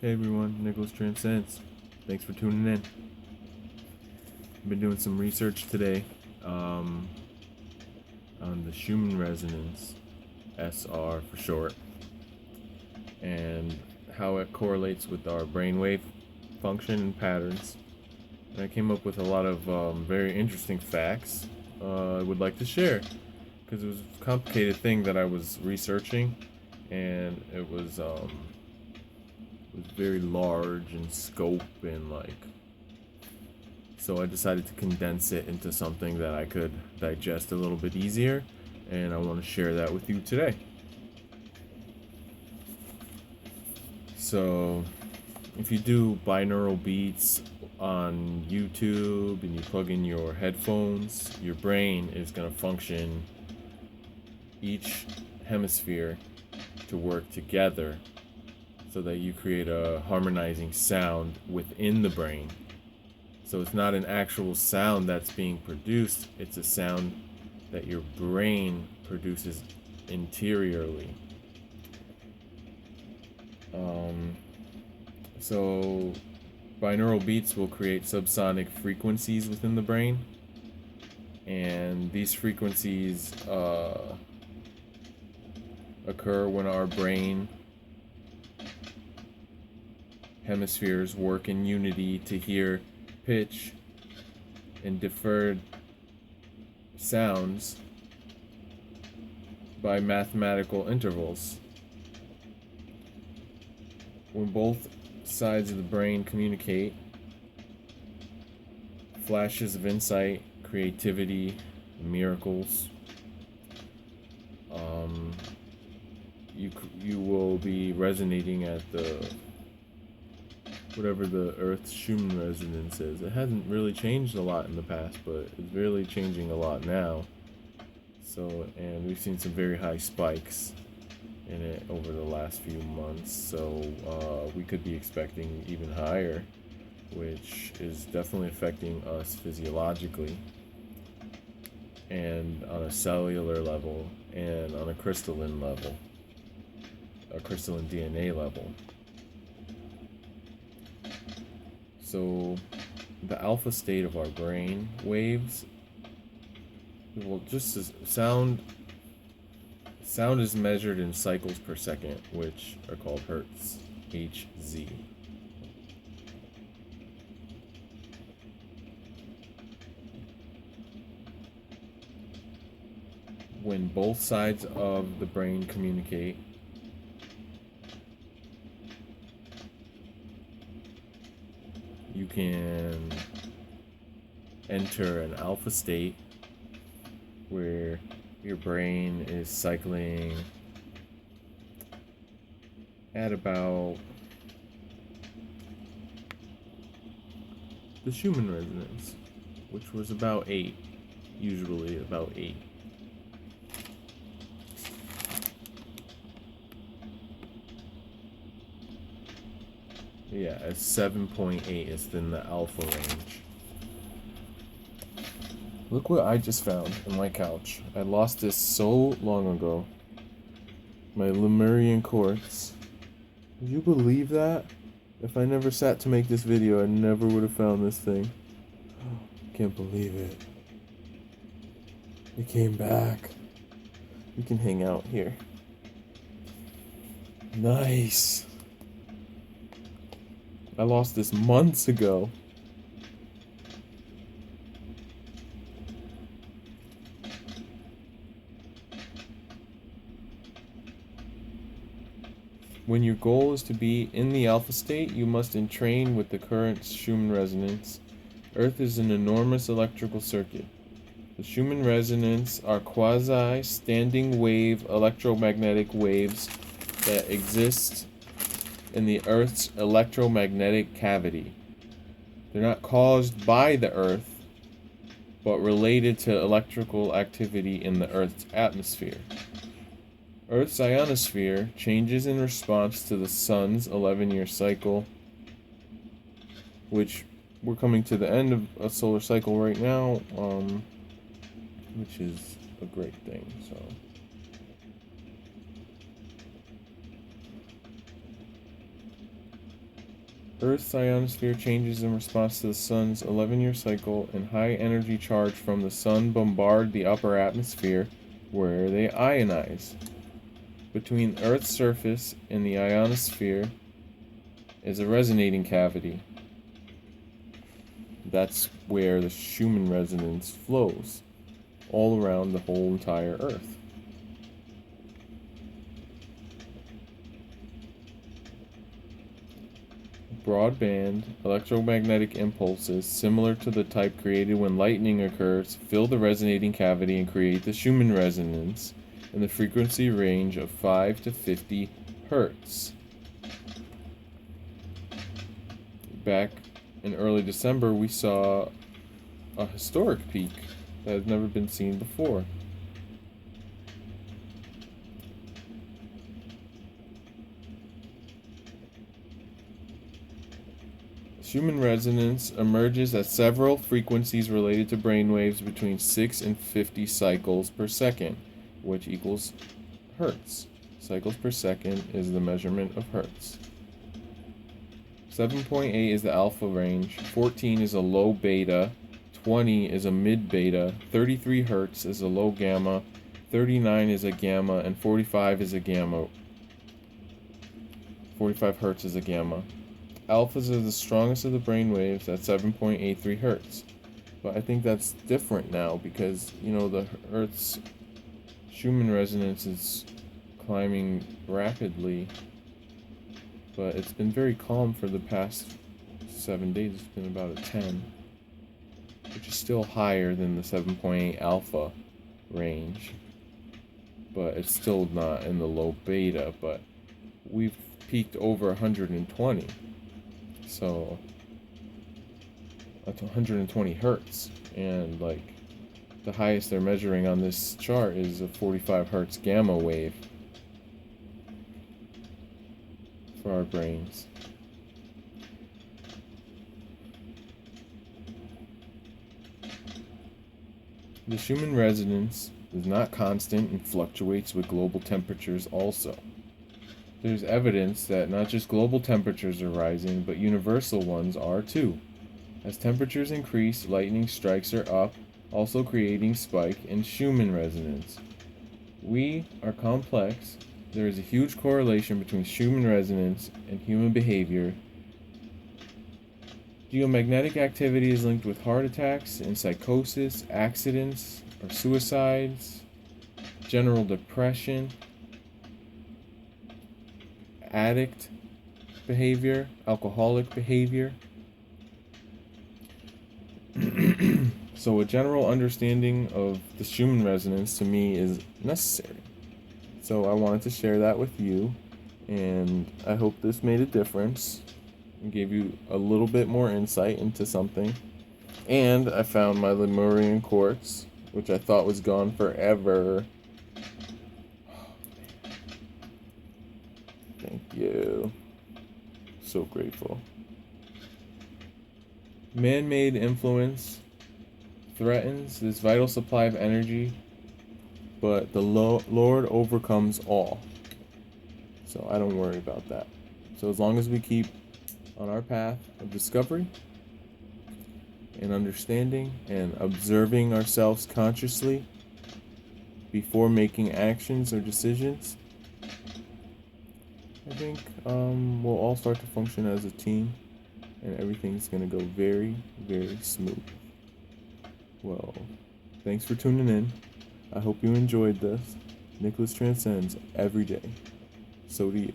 Hey everyone, Nicholas Transcends. Thanks for tuning in. I've been doing some research today um, on the Schumann Resonance, SR for short, and how it correlates with our brainwave function and patterns. And I came up with a lot of very interesting facts I would like to share because it was a complicated thing that I was researching, and it was very large in scope and so I decided to condense it into something that I could digest a little bit easier, and I want to share that with you today. So, if you do binaural beats on YouTube and you plug in your headphones, your brain is going to function each hemisphere to work together so that you create a harmonizing sound within the brain. So it's not an actual sound that's being produced, it's a sound that your brain produces interiorly. So binaural beats will create subsonic frequencies within the brain, and these frequencies occur when our brain hemispheres work in unity to hear pitch and deferred sounds by mathematical intervals. When both sides of the brain communicate, flashes of insight, creativity, miracles, you will be resonating at the whatever the Earth's Schumann resonance is. It hasn't really changed a lot in the past, but it's really changing a lot now. So, and we've seen some very high spikes in it over the last few months. So we could be expecting even higher, which is definitely affecting us physiologically and on a cellular level and on a crystalline level, a crystalline DNA level. So the alpha state of our brain waves, well, just as sound is measured in cycles per second, which are called hertz, Hz. When both sides of the brain communicate, you can enter an alpha state where your brain is cycling at about the Schumann resonance, which was about 8, usually about 8. Yeah, it's 7.8 is in the alpha range. Look what I just found in my couch. I lost this so long ago. My Lemurian quartz. Would you believe that? If I never sat to make this video, I never would have found this thing. Can't believe it. It came back. We can hang out here. Nice. I lost this months ago. When your goal is to be in the alpha state, you must entrain with the current Schumann resonance. Earth is an enormous electrical circuit. The Schumann resonance are quasi-standing wave electromagnetic waves that exist in the Earth's electromagnetic cavity. They're not caused by the Earth, but related to electrical activity in the Earth's atmosphere. Earth's ionosphere changes in response to the Sun's 11-year cycle, which we're coming to the end of a solar cycle right now, which is a great thing. So Earth's ionosphere changes in response to the sun's 11-year cycle, and high energy charge from the sun bombard the upper atmosphere, where they ionize. Between Earth's surface and the ionosphere is a resonating cavity. That's where the Schumann resonance flows, all around the whole entire Earth. Broadband electromagnetic impulses, similar to the type created when lightning occurs, fill the resonating cavity and create the Schumann resonance in the frequency range of 5 to 50 hertz. Back in early December, we saw a historic peak that has never been seen before. Schumann resonance emerges at several frequencies related to brainwaves between 6 and 50 cycles per second, which equals hertz. Cycles per second is the measurement of hertz. 7.8 is the alpha range, 14 is a low beta, 20 is a mid beta, 33 hertz is a low gamma, 39 is a gamma, and 45 is a gamma. 45 hertz is a gamma. Alphas are the strongest of the brain waves at 7.83 hertz. But I think that's different now because, the Earth's Schumann resonance is climbing rapidly. But it's been very calm for the past 7 days. It's been about a 10, which is still higher than the 7.8 alpha range. But it's still not in the low beta, but we've peaked over 120. So that's 120 hertz, and the highest they're measuring on this chart is a 45 hertz gamma wave for our brains. The Schumann resonance is not constant and fluctuates with global temperatures also. There's evidence that not just global temperatures are rising, but universal ones are too. As temperatures increase, lightning strikes are up, also creating spike in Schumann resonance. We are complex. There is a huge correlation between Schumann resonance and human behavior. Geomagnetic activity is linked with heart attacks and psychosis, accidents or suicides, general depression, addict behavior, alcoholic behavior. So a general understanding of the Schumann resonance to me is necessary. So I wanted to share that with you, and I hope this made a difference and gave you a little bit more insight into something. And I found my Lemurian quartz, which I thought was gone forever. Thank you. So grateful. Man-made influence threatens this vital supply of energy, but the Lord overcomes all. So I don't worry about that. So as long as we keep on our path of discovery and understanding and observing ourselves consciously before making actions or decisions, I think we'll all start to function as a team, and everything's going to go very, very smooth. Well, thanks for tuning in. I hope you enjoyed this. Nicholas transcends every day. So do you.